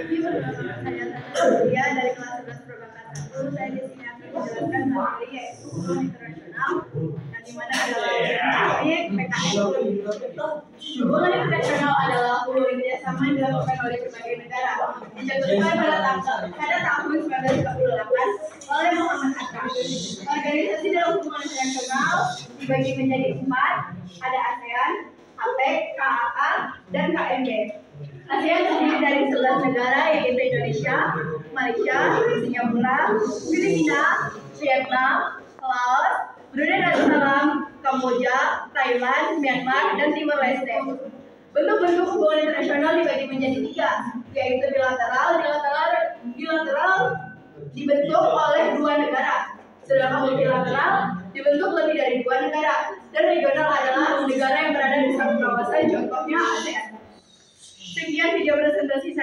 Ini bersama saya Satria dari kelas 11 Perbakat 1. Saya di sini akan menjelaskan materi yaitu hubungan internasional, yang dimana adalah proyek PKN. Hubungan internasional adalah hubungan kerjasama yang dilakukan oleh berbagai negara. Dijatuhkan pada tahun 1948 oleh Muhammad Hatta. Organisasi dalam hubungan internasional dibagi menjadi 4, ada ASEAN, APEC, KAA, dan KMB. ASEAN terdiri dari 11 negara yaitu Indonesia, Malaysia, Singapura, Filipina, Vietnam, Laos, Brunei Darussalam, Kamboja, Thailand, Myanmar, dan Timor Leste. Bentuk-bentuk hubungan internasional dibagi menjadi 3, yaitu bilateral dibentuk oleh 2 negara, sedangkan multilateral dibentuk lebih dari 2 negara, dan regional adalah negara yang berada di satu kawasan, contohnya ASEAN. Sekian video presentasi saya.